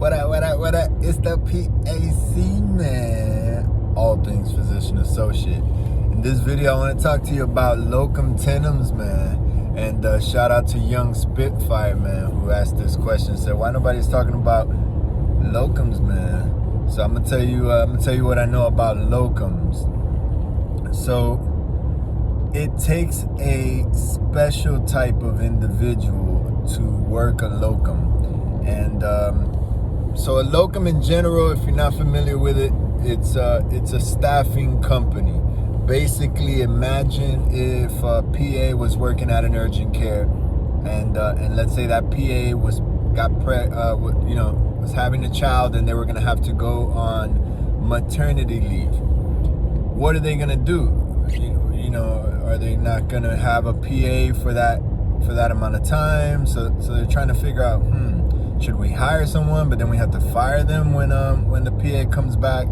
What up? It's the PAC, man. All things physician associate. In this video, I want to talk to you about locum tenens, man. And shout out to Young Spitfire, man, who asked this question. Said, why nobody's talking about locums, man? So I'm gonna tell you what I know about locums. So it takes a special type of individual to work a locum. And so a locum in general, if you're not familiar with it, it's a staffing company. Basically, imagine if a PA was working at an urgent care, and let's say that PA was having a child, and they were gonna have to go on maternity leave. What are they gonna do? Are they not gonna have a PA for that amount of time? So they're trying to figure out, should we hire someone, but then we have to fire them when the PA comes back?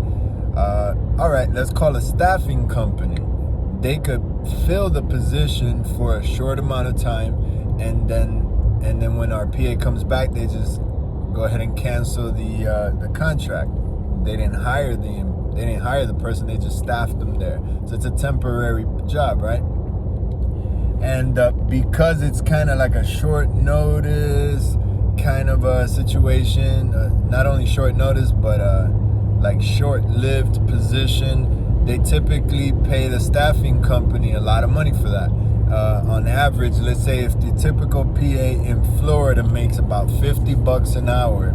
All right, let's call a staffing company. They could fill the position for a short amount of time, and then when our PA comes back, they just go ahead and cancel the contract. They didn't hire the person. They just staffed them there. So it's a temporary job, right? And because it's kind of like a short notice kind of a situation, not only short notice, but like short-lived position, they typically pay the staffing company a lot of money for that. On average, let's say if the typical PA in Florida makes about $50 an hour,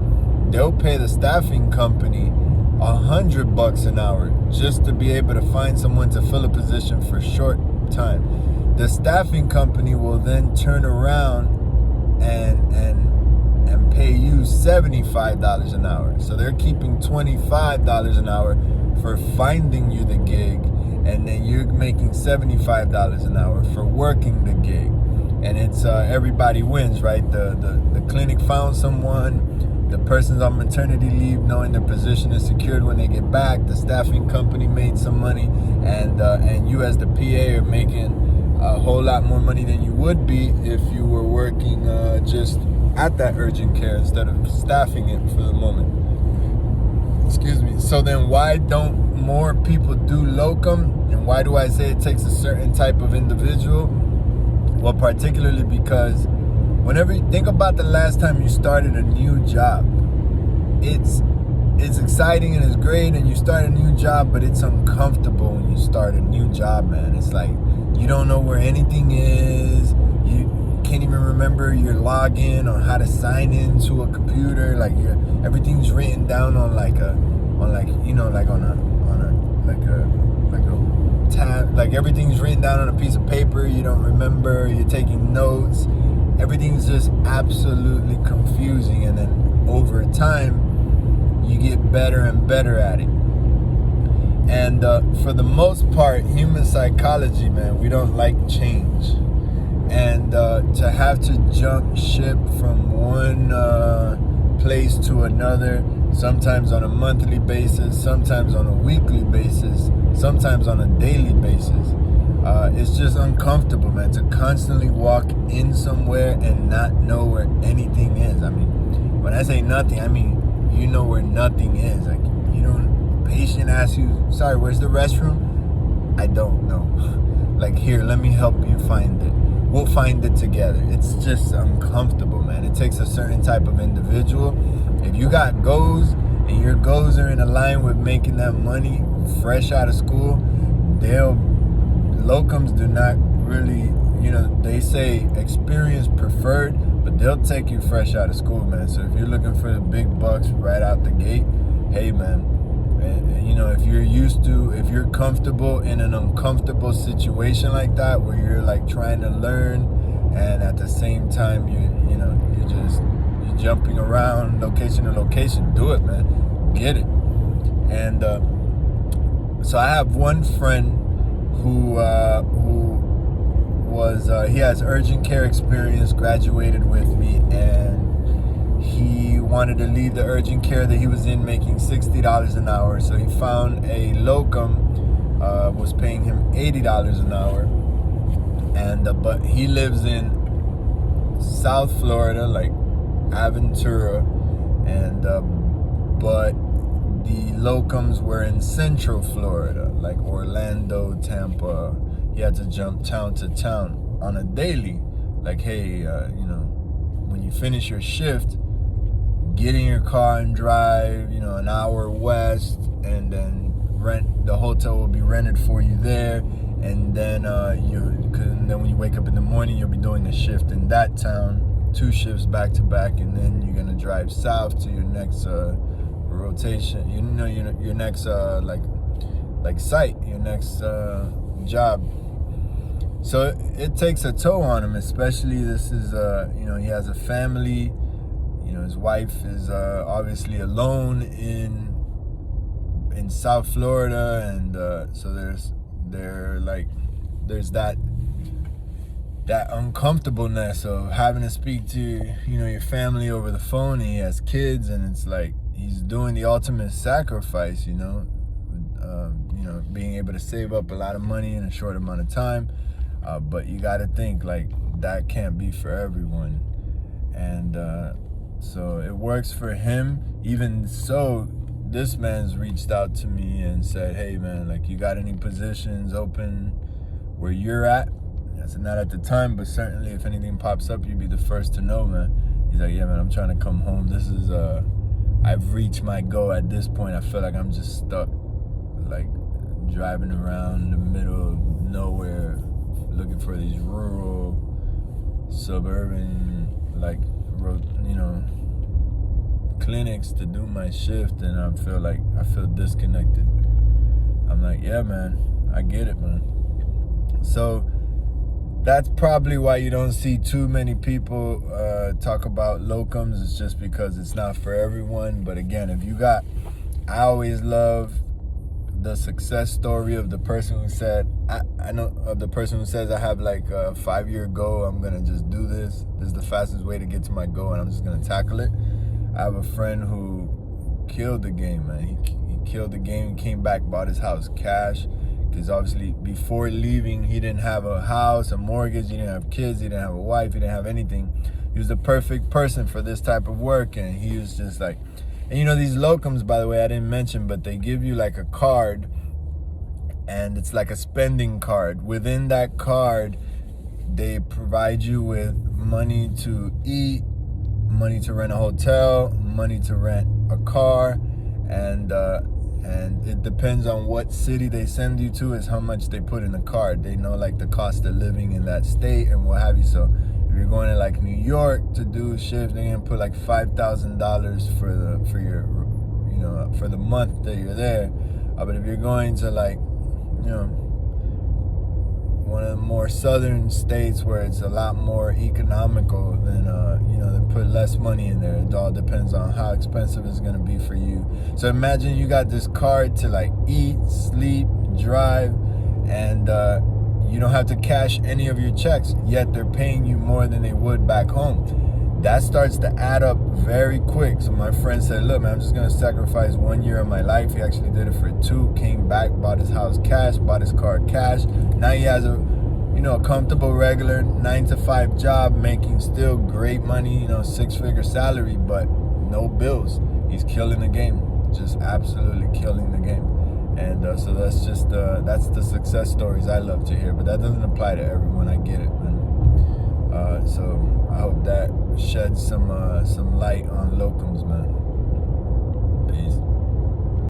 they'll pay the staffing company $100 an hour just to be able to find someone to fill a position for short time. The staffing company will then turn around and pay you $75 an hour. So they're keeping $25 an hour for finding you the gig, and then you're making $75 an hour for working the gig. And it's everybody wins, right? The clinic found someone, the person's on maternity leave knowing their position is secured when they get back, the staffing company made some money, and you as the PA are making a whole lot more money than you would be if you were working just at that urgent care instead of staffing it for the moment. Excuse me. So then why don't more people do locum? And why do I say it takes a certain type of individual? Well, particularly because whenever you think about the last time you started a new job, it's exciting and it's great, and you start a new job, but it's uncomfortable when you start a new job, man. It's like you don't know where anything is. You can't even remember your login or how to sign into a computer. Like everything's written down on a tab. Like everything's written down on a piece of paper. You don't remember. You're taking notes. Everything's just absolutely confusing. And then over time, you get better and better at it. And for the most part, human psychology, man, we don't like change. And to have to jump ship from one place to another, sometimes on a monthly basis, sometimes on a weekly basis, sometimes on a daily basis, it's just uncomfortable, man, to constantly walk in somewhere and not know where anything is. I mean, when I say nothing, I mean you know where nothing is. Like, you don't, patient asks you, sorry, where's the restroom? I don't know. Like, here, let me help you find it. We'll find it together. It's just uncomfortable, man. It takes a certain type of individual. If you got goals and your goals are in line with making that money fresh out of school, locums do not really, they say experience preferred, but they'll take you fresh out of school, man. So if you're looking for the big bucks right out the gate, hey, man, if you're comfortable in an uncomfortable situation like that, where you're like trying to learn, and at the same time you're jumping around location to location, do it, man. Get it. And so I have one friend who he has urgent care experience, graduated with me, and he wanted to leave the urgent care that he was in making $60 an hour. So he found a locum, was paying him $80 an hour. And but he lives in South Florida, like Aventura, and but the locums were in Central Florida, like Orlando, Tampa. He had to jump town to town on a daily. Like, hey, when you finish your shift, get in your car and drive, an hour west, and then the hotel will be rented for you there, and then then when you wake up in the morning, you'll be doing a shift in that town, 2 shifts back to back, and then you're gonna drive south to your next rotation, your next like site, your next job. So it takes a toll on him, especially this is he has a family. His wife is obviously alone in South Florida, and so there's that uncomfortableness of having to speak to your family over the phone, and he has kids, and it's like he's doing the ultimate sacrifice, being able to save up a lot of money in a short amount of time, but you got to think like that can't be for everyone, and so it works for him. Even so, this man's reached out to me and said, hey man, like, you got any positions open where you're at? I said, not at the time, but certainly if anything pops up, you'd be the first to know, man. He's like, yeah man, I'm trying to come home. This is I've reached my goal at this point. I feel like I'm just stuck, like, driving around in the middle of nowhere looking for these rural, suburban, like, clinics to do my shift, and I feel disconnected. I'm like, yeah man, I get it, man. So that's probably why you don't see too many people talk about locums. It's just because it's not for everyone. But again, I always love the success story of the person who said, I know of the person who says, I have like a 5-year goal, I'm gonna just do this. This is the fastest way to get to my goal, and I'm just gonna tackle it. I have a friend who killed the game, man. He killed the game, came back, bought his house cash, because obviously before leaving, he didn't have a house, a mortgage, he didn't have kids, he didn't have a wife, he didn't have anything. He was the perfect person for this type of work, and he was just like, and these locums, by the way, I didn't mention, but they give you like a card, and it's like a spending card. Within that card, they provide you with money to eat, money to rent a hotel, money to rent a car, and it depends on what city they send you to is how much they put in the card. They know like the cost of living in that state and what have you. So if you're going to like New York to do a shift, they're gonna put like $5,000 for the month that you're there. But if you're going to like one of the more southern states where it's a lot more economical, then they put less money in there. It all depends on how expensive it's gonna be for you. So imagine you got this card to like eat, sleep, drive, and you don't have to cash any of your checks, yet they're paying you more than they would back home. That starts to add up very quick. So my friend said, look man, I'm just gonna sacrifice 1 year of my life. He actually did it for 2, came back, bought his house cash, bought his car cash. Now he has a comfortable regular 9-to-5 job, making still great money, 6-figure salary, but no bills. He's killing the game, just absolutely killing the game. And so that's just that's the success stories I love to hear, but that doesn't apply to everyone. I get it, man. So I hope that sheds some light on locums, man.